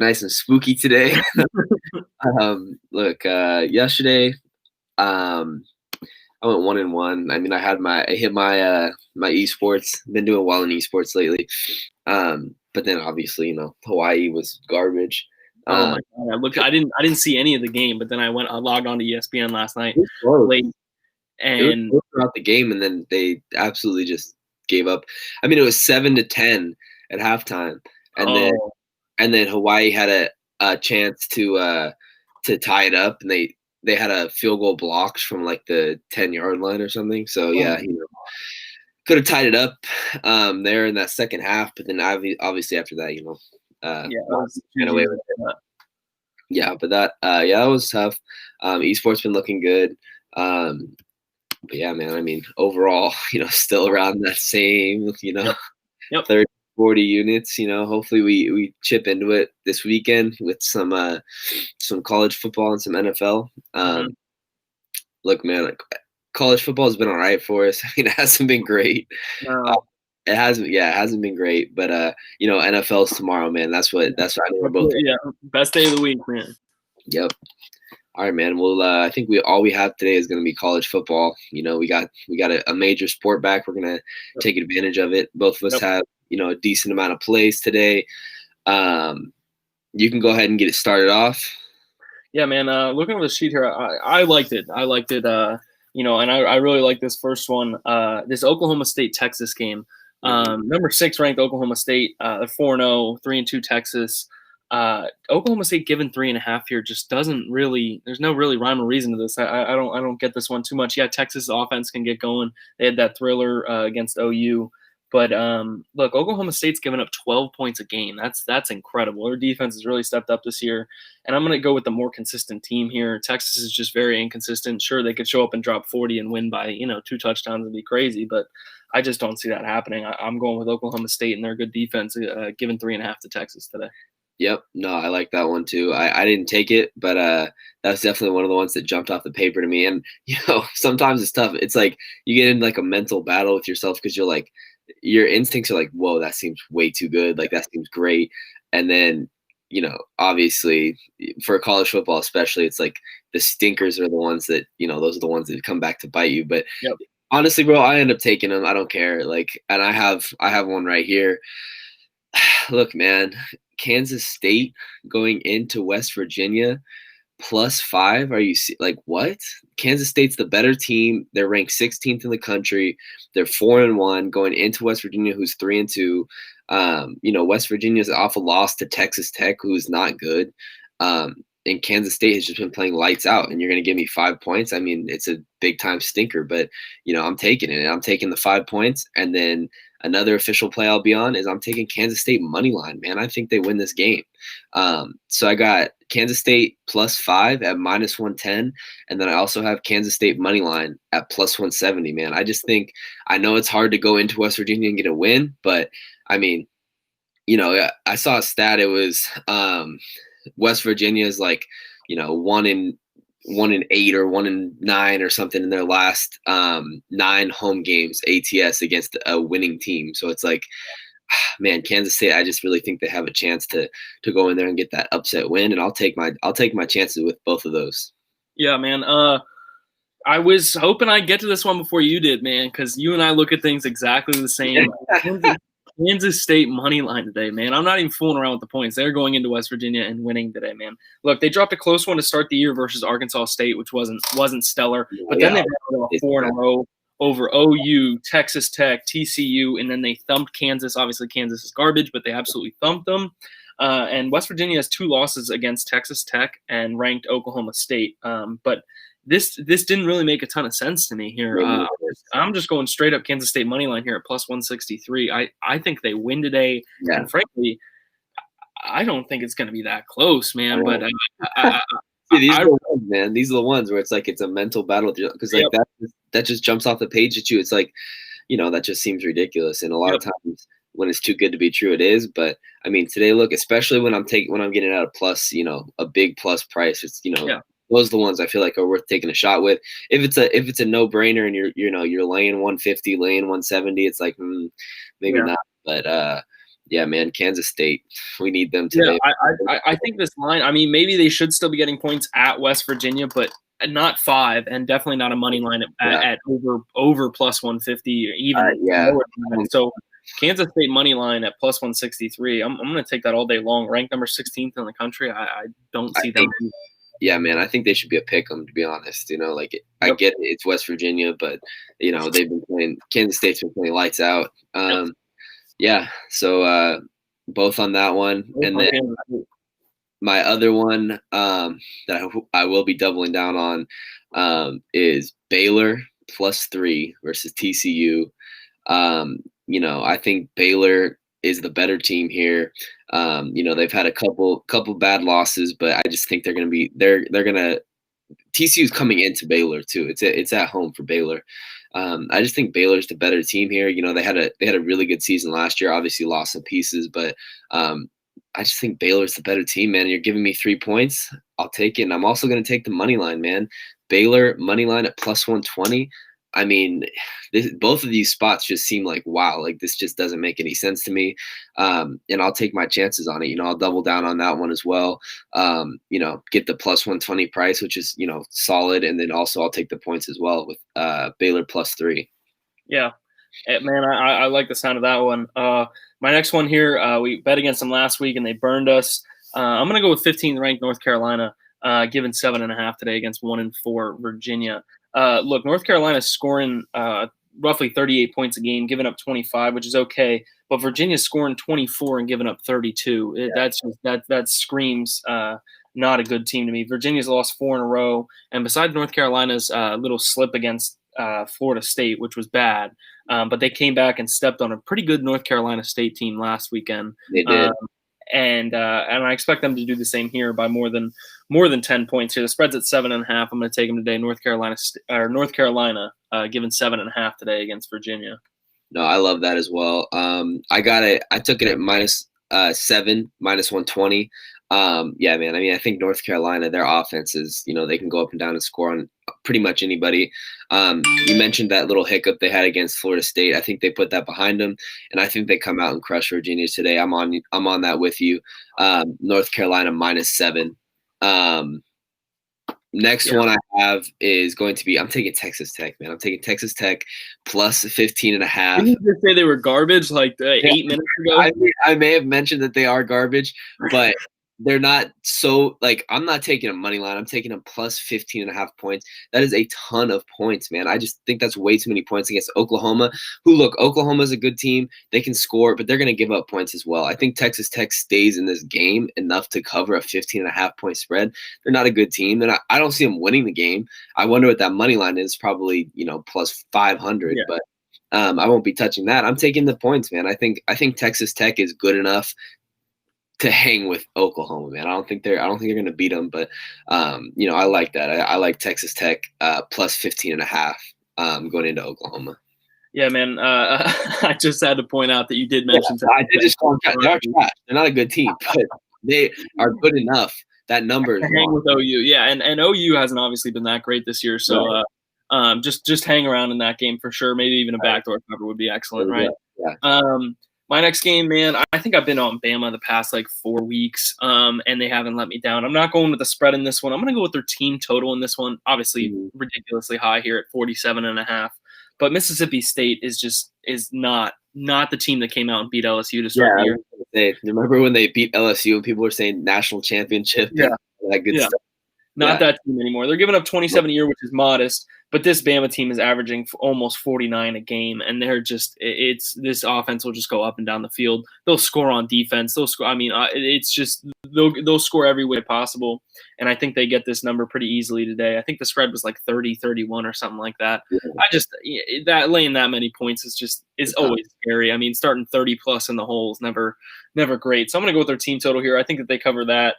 nice and spooky today. Look, yesterday, um, I went 1-1. I mean, I hit my esports. Been doing well in esports lately. But then obviously, Hawaii was garbage. Oh my Um, god! I didn't see any of the game, but then I logged on to ESPN last night it was close. late, It was and close throughout the game, and then they absolutely just gave up. I mean, it was 7-10 at halftime, and then oh, Hawaii had a chance to tie it up, and they had a field goal blocked from like the 10-yard line or something. So oh, yeah, could have tied it up there in that second half, but then obviously after that, yeah, that was ran away with it. Yeah, but that was tough. Esports been looking good. But yeah, man, I mean, overall, still around that same, Yep, yep. 30, 40 units. Hopefully we chip into it this weekend with some college football and some NFL. Mhm. Look, man, like, college football has been all right for us. I mean, it hasn't been great. Uh, No, it hasn't been great, but NFL's tomorrow, man. That's what I know we're both. yeah, best day of the week, man. Yep. All right, man. Well, I think all we have today is going to be college football. We got a major sport back. We're gonna Yep, take advantage of it. Both of us yep. have a decent amount of plays today. Um, you can go ahead and get it started off. Yeah, man. Looking at the sheet here, I liked it. I liked it. And I really like this first one. This Oklahoma State Texas game. Mhm. Number 6 ranked Oklahoma State. They're 4-0, 3-2 Texas. Oklahoma State given 3.5 here just doesn't really. There's no really rhyme or reason to this. I don't get this one too much. Yeah, Texas offense can get going. They had that thriller against OU. But look, Oklahoma State's given up 12 points a game. That's incredible. Their defense has really stepped up this year. And I'm going to go with the more consistent team here. Texas is just very inconsistent. Sure, they could show up and drop 40 and win by 2 touchdowns and be crazy, but I just don't see that happening. I'm going with Oklahoma State and their good defense, giving 3.5 to Texas today. Yep. No, I like that one too. I didn't take it, but that's definitely one of the ones that jumped off the paper to me. And sometimes it's tough. It's like you get in like a mental battle with yourself because you're like your instincts are like, whoa, that seems way too good. Like that seems great. And then, obviously for college football especially, it's like the stinkers are the ones that, those are the ones that come back to bite you. But Yep. honestly, bro, I end up taking them. I don't care. Like, and I have one right here. Look, man, Kansas State going into West Virginia +5. Are you like what? Kansas State's the better team. They're ranked 16th in the country. They're 4-1 going into West Virginia, who's 3-2. West Virginia's off a loss to Texas Tech, who's not good. And Kansas State has just been playing lights out, and you're going to give me 5 points. I mean, it's a big time stinker, but I'm taking it. And I'm taking the 5 points, and then another official play I'll be on is I'm taking Kansas State money line. Man, I think they win this game. So I got Kansas State +5 at -110, and then I also have Kansas State money line at +170. Man, I just think I know it's hard to go into West Virginia and get a win, but I mean, I saw a stat. It was West Virginia is like, 1-8 or 1-9 or something in their last 9 home games ATS against a winning team. So it's like, man, Kansas State, I just really think they have a chance to go in there and get that upset win, and I'll take my chances with both of those. Yeah, man. I was hoping I'd get to this one before you did, man, because you and I look at things exactly the same. Kansas State money line today, man. I'm not even fooling around with the points. They're going into West Virginia and winning today, man. Look, they dropped a close one to start the year versus Arkansas State, which wasn't stellar. But then they brought a 4 in a row over OU, Texas Tech, TCU, and then they thumped Kansas. Obviously, Kansas is garbage, but they absolutely thumped them. And West Virginia has 2 losses against Texas Tech and ranked Oklahoma State. But this didn't really make a ton of sense to me here. I'm just going straight up Kansas State money line here at +163. I think they win today, and frankly, I don't think it's going to be that close, man. But these are the ones, man. These are the ones where it's like it's a mental battle because like that just jumps off the page at you. It's like that just seems ridiculous, and a lot of times when it's too good to be true, it is. But I mean, today, look, especially when I'm getting at a plus, a big plus price, it's those are the ones I feel like are worth taking a shot with. If it's a no brainer and you're laying 150, laying 170, it's like maybe not. But Yeah, man, Kansas State. We need them Yeah, today. I think this line. I mean, maybe they should still be getting points at West Virginia, but not 5, and definitely not a money line Yeah. at over plus 150, even Yeah. lower than that. So Kansas State money line at plus 163. I'm going to take that all day long. Ranked number 16th in the country. I don't see them. Yeah, man, I think they should be a pick 'em, to be honest. You know, like I Yep. get it, it's West Virginia, but you know they've been playing. Kansas State's been playing lights out. Yep. Yeah, so both on that one, and then my other one that I will be doubling down on is Baylor +3 versus TCU. You know, I think Baylor is the better team here. You know, they've had a couple bad losses, but I just think they're gonna TCU's coming into Baylor too. It's at home for Baylor. I just think Baylor's the better team here. You know, they had a really good season last year. Obviously, lost some pieces, but I just think Baylor's the better team, man. You're giving me 3 points, I'll take it. And I'm also going to take the money line, man. Baylor money line at plus 120. I mean, both of these spots just seem like, wow, like this just doesn't make any sense to me. And I'll take my chances on it. You know, I'll double down on that one as well. You know, get the plus 120 price, which is, you know, solid. And then also I'll take the points as well with Baylor +3. Yeah, man, I like the sound of that one. My next one here, we bet against them last week and they burned us. I'm going to go with 15th ranked North Carolina, given 7.5 today against 1-4 Virginia. Look, North Carolina's scoring roughly 38 points a game, giving up 25, which is okay. But Virginia's scoring 24 and giving up 32. That screams not a good team to me. Virginia's lost 4 in a row, and besides North Carolina's little slip against Florida State, which was bad, but they came back and stepped on a pretty good North Carolina State team last weekend. They did. And I expect them to do the same here by more than 10 points here. The spread's at 7.5. I'm going to take them today. North Carolina, given 7.5 today against Virginia. No, I love that as well. I got it. I took it at -7, -120. Yeah, man. I mean, I think North Carolina, their offense is, you know, they can go up and down and score on pretty much anybody. You mentioned that little hiccup they had against Florida State. I think they put that behind them, and I think they come out and crush Virginia today. I'm on that with you. North Carolina -7. Next one I have is going to be, I'm taking Texas Tech, man. I'm taking Texas Tech plus 15.5. Didn't you just say they were garbage like 8 minutes ago? I may have mentioned that they are garbage, but they're not so, like, I'm not taking a money line. I'm taking them plus 15.5 points. That is a ton of points, man. I just think that's way too many points against Oklahoma, who, look, Oklahoma's a good team. They can score, but they're going to give up points as well. I think Texas Tech stays in this game enough to cover a 15.5 point spread. They're not a good team. I don't see them winning the game. I wonder what that money line is, probably, you know, plus 500, Yeah. but I won't be touching that. I'm taking the points, man. I think Texas Tech is good enough to hang with Oklahoma, man. I don't think they're going to beat them, but you know, I like that. I like Texas Tech plus 15.5 going into Oklahoma. Yeah, man. I just had to point out that you did mention. Yeah, I did just call them trash. They are trash. They're not a good team, but they are good enough. That number is hang with OU, yeah, and OU hasn't obviously been that great this year, so just hang around in that game for sure. Maybe even a backdoor cover would be excellent, right? Yeah. My next game, man, I think I've been on Bama the past like 4 weeks, and they haven't let me down. I'm not going with the spread in this one. I'm going to go with their team total in this one. Obviously, ridiculously high here at 47.5. But Mississippi State is not the team that came out and beat LSU to start the year. Remember when they beat LSU and people were saying national championship? Yeah, that good stuff. Not that team anymore. They're giving up 27 a year, which is modest. But this Bama team is averaging almost 49 a game, and they're just this offense will just go up and down the field. They'll score on defense. They'll score. I mean, it's just they'll score every way possible, and I think they get this number pretty easily today. I think the spread was like 30-31 or something like that. Yeah. That laying that many points is always scary. I mean, starting 30 plus in the hole is never great. So I'm gonna go with their team total here. I think that they cover that.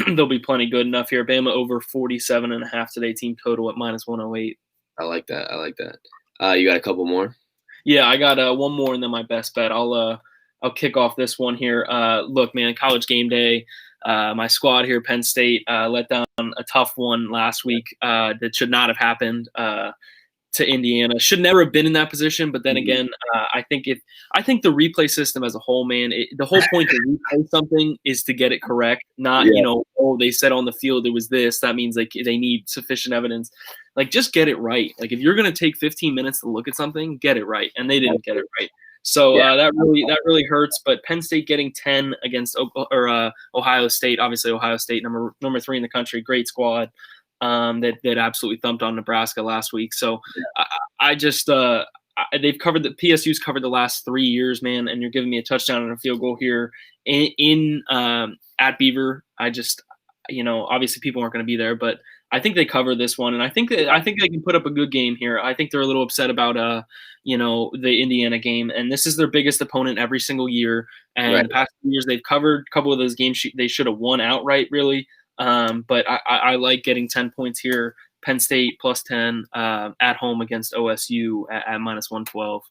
They'll be plenty good enough here. Bama over 47.5 today, team total at -108. I like that. You got a couple more? Yeah, I got one more and then my best bet. I'll kick off this one here. Look, man, college game day. My squad here, Penn State, let down a tough one last week that should not have happened to Indiana. Should never have been in that position, but then again, I think the replay system as a whole, man, the whole point to replay something is to get it correct, not oh, they said on the field it was this. That means like they need sufficient evidence. Like just get it right. Like if you're gonna take 15 minutes to look at something, get it right, and they didn't get it right. So that really hurts. But Penn State getting 10 against Ohio State, obviously Ohio State number 3 in the country, great squad. That absolutely thumped on Nebraska last week. So I just they've covered PSU's covered the last 3 years, man, and you're giving me a touchdown and a field goal here in at Beaver. I just obviously people aren't going to be there, but I think they cover this one, and I think they can put up a good game here. I think they're a little upset about the Indiana game, and this is their biggest opponent every single year. And the past 2 years they've covered a couple of those games they should have won outright, really. But I like getting 10 points here. Penn State plus 10 at home against OSU at minus 112.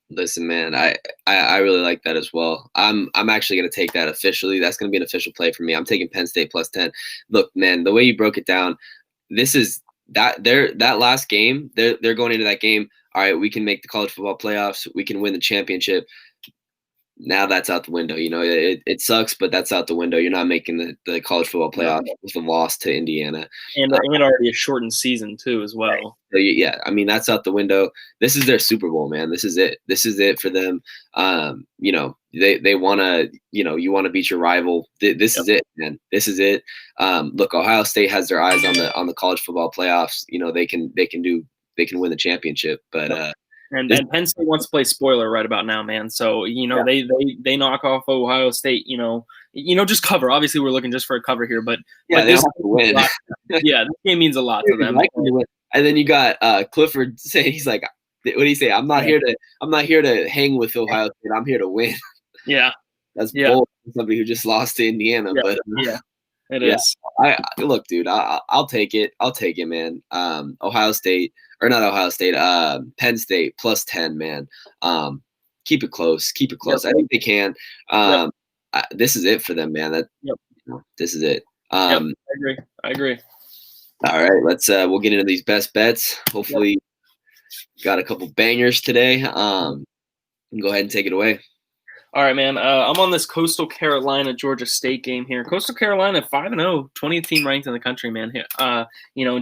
Listen, man, I really like that as well. I'm actually going to take that officially. That's going to be an official play for me. I'm taking Penn State plus 10. Look, man, the way you broke it down, this is that last game. They're going into that game. All right, we can make the college football playoffs. We can win the championship. Now that's out the window. It sucks, but that's out the window. You're not making the college football playoff with a loss to Indiana. And already a shortened season, too, as well. Right. So, yeah, I mean, that's out the window. This is their Super Bowl, man. This is it. This is it for them. They want to, you want to beat your rival. This is it, man. This is it. Look, Ohio State has their eyes on the college football playoffs. They can win the championship, but And Penn State wants to play spoiler right about now, man. So they knock off Ohio State. Just cover. Obviously, we're looking just for a cover here, but they don't have to win. This game means a lot to them. And then you got Clifford saying, he's like, "What do you say? I'm not here to hang with Ohio State. I'm here to win." Yeah, that's bold. Somebody who just lost to Indiana, but it is. Look, dude, I'll take it. I'll take it, man. Ohio State. Or not Ohio State, Penn State plus 10, man. Keep it close. Keep it close. I think they can. This is it for them, man. This is it. I agree. All right, let's we'll get into these best bets. Hopefully, got a couple bangers today. Go ahead and take it away. All right, man. I'm on this Coastal Carolina Georgia State game here. Coastal Carolina 5-0, 20th team ranked in the country, man.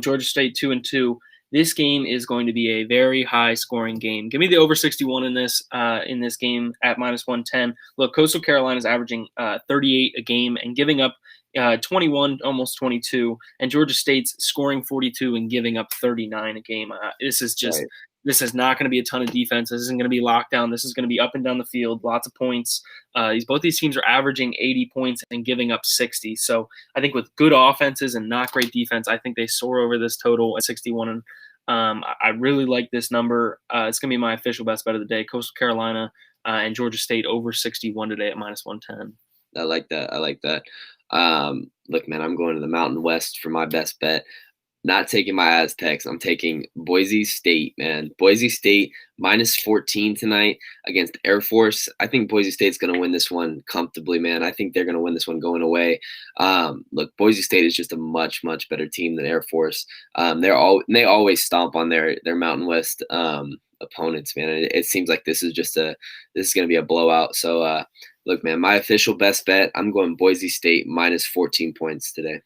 Georgia State 2-2. This game is going to be a very high-scoring game. Give me the over 61 in this game at minus 110. Look, Coastal Carolina is averaging 38 a game and giving up 21, almost 22, and Georgia State's scoring 42 and giving up 39 a game. This is not going to be a ton of defense. This isn't going to be lockdown. This is going to be up and down the field, lots of points. Both these teams are averaging 80 points and giving up 60. So I think with good offenses and not great defense, I think they soar over this total at 61. I really like this number. It's going to be my official best bet of the day. Coastal Carolina and Georgia State over 61 today at minus 110. I like that. Look, man, I'm going to the Mountain West for my best bet. Not taking my Aztecs. I'm taking Boise State, man. Boise State minus 14 tonight against Air Force. I think Boise State's going to win this one comfortably, man. I think they're going to win this one going away. Look, Boise State is just a much, much better team than Air Force. They always stomp on their Mountain West opponents, man. It seems like this is going to be a blowout. So, look, man, my official best bet, I'm going Boise State minus 14 points today.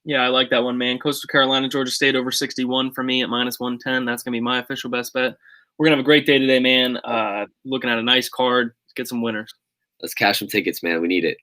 Yeah, I like that one, man. Coastal Carolina, Georgia State over 61 for me at minus 110. That's going to be my official best bet. We're going to have a great day today, man. Looking at a nice card. Let's get some winners. Let's cash some tickets, man. We need it.